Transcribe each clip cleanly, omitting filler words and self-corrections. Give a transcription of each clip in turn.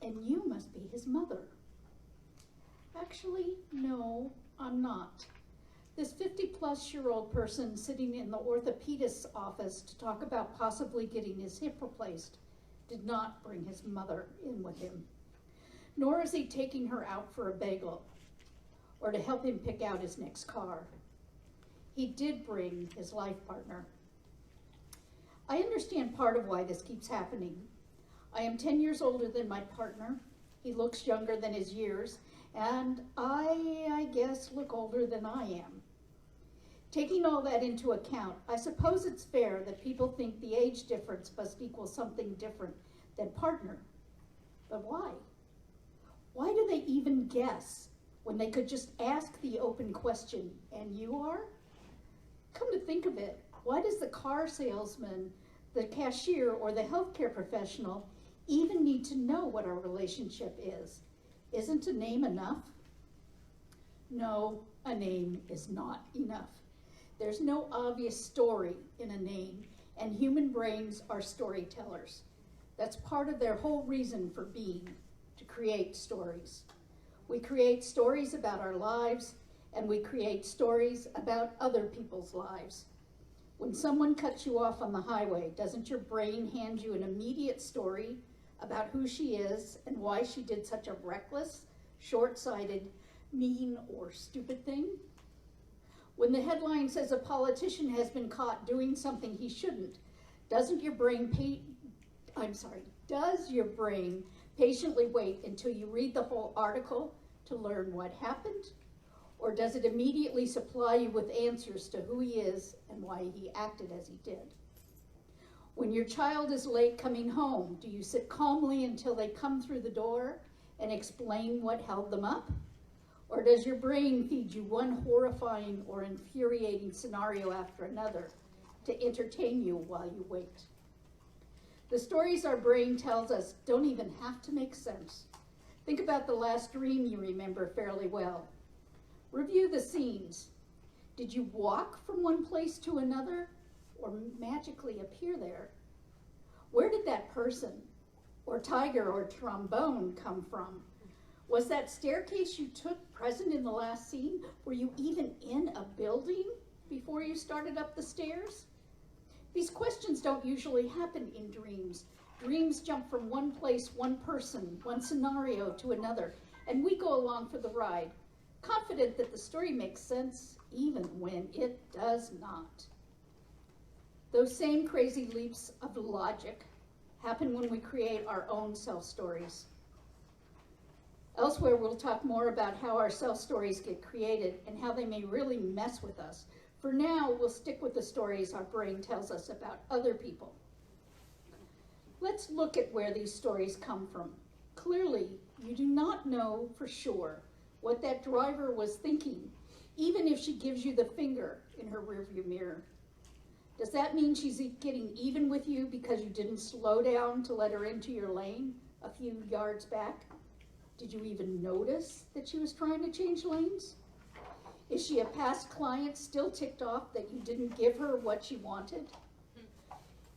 and you must be his mother. Actually, no, I'm not. This 50-plus-year-old person sitting in the orthopedist's office to talk about possibly getting his hip replaced did not bring his mother in with him. Nor is he taking her out for a bagel or to help him pick out his next car. He did bring his life partner. I understand part of why this keeps happening. I am 10 years older than my partner. He looks younger than his years, and I guess look older than I am. Taking all that into account, I suppose it's fair that people think the age difference must equal something different than partner. But why? Why do they even guess when they could just ask the open question, and you are? Come to think of it, why does the car salesman, the cashier, or the healthcare professional even need to know what our relationship is? Isn't a name enough? No, a name is not enough. There's no obvious story in a name, and human brains are storytellers. That's part of their whole reason for being, to create stories. We create stories about our lives, and we create stories about other people's lives. When someone cuts you off on the highway, doesn't your brain hand you an immediate story about who she is and why she did such a reckless, short-sighted, mean, or stupid thing? When the headline says a politician has been caught doing something he shouldn't, does your brain patiently wait until you read the whole article to learn what happened? Or does it immediately supply you with answers to who he is and why he acted as he did? When your child is late coming home, do you sit calmly until they come through the door and explain what held them up? Or does your brain feed you one horrifying or infuriating scenario after another to entertain you while you wait? The stories our brain tells us don't even have to make sense. Think about the last dream you remember fairly well. Review the scenes. Did you walk from one place to another or magically appear there? Where did that person or tiger or trombone come from? Was that staircase you took present in the last scene? Were you even in a building before you started up the stairs? These questions don't usually happen in dreams. Dreams jump from one place, one person, one scenario to another, and we go along for the ride, confident that the story makes sense even when it does not. Those same crazy leaps of logic happen when we create our own self-stories. Elsewhere, we'll talk more about how our self-stories get created and how they may really mess with us. For now, we'll stick with the stories our brain tells us about other people. Let's look at where these stories come from. Clearly, you do not know for sure what that driver was thinking, even if she gives you the finger in her rearview mirror. Does that mean she's getting even with you because you didn't slow down to let her into your lane a few yards back? Did you even notice that she was trying to change lanes? Is she a past client still ticked off that you didn't give her what she wanted?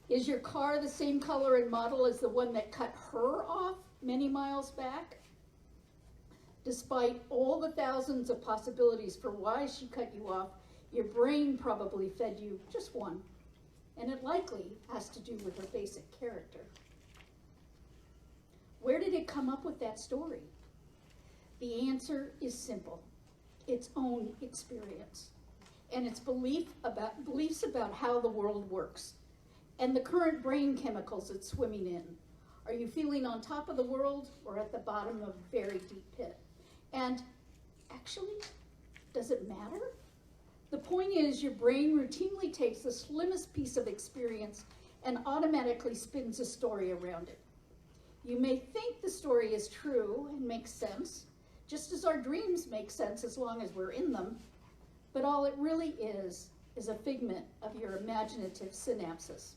Is your car the same color and model as the one that cut her off many miles back? Despite all the thousands of possibilities for why she cut you off, your brain probably fed you just one, and it likely has to do with her basic character. Where did it come up with that story? The answer is simple: its own experience, and its beliefs about how the world works, and the current brain chemicals it's swimming in. Are you feeling on top of the world or at the bottom of a very deep pit? And actually, does it matter? The point is, your brain routinely takes the slimmest piece of experience and automatically spins a story around it. You may think the story is true and makes sense, just as our dreams make sense as long as we're in them, but all it really is a figment of your imaginative synapses.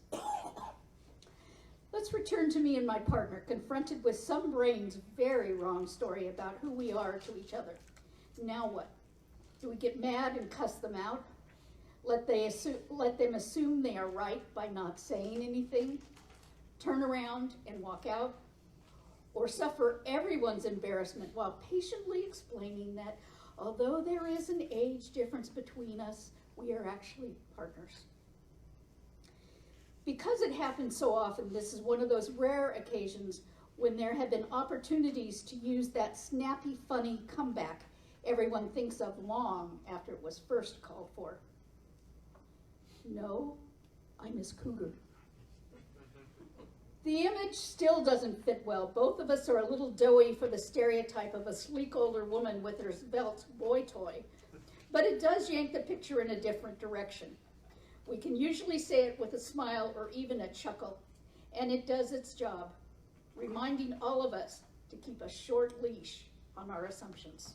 Let's return to me and my partner, confronted with some brain's very wrong story about who we are to each other. Now what? Do we get mad and cuss them out? Let them assume they are right by not saying anything? Turn around and walk out? or suffer everyone's embarrassment while patiently explaining that although there is an age difference between us, we are actually partners. Because it happens so often, this is one of those rare occasions when there have been opportunities to use that snappy, funny comeback everyone thinks of long after it was first called for. No, I'm Miss Cougar. The image still doesn't fit well. Both of us are a little doughy for the stereotype of a sleek older woman with her svelte boy toy, but it does yank the picture in a different direction. We can usually say it with a smile or even a chuckle, and it does its job, reminding all of us to keep a short leash on our assumptions.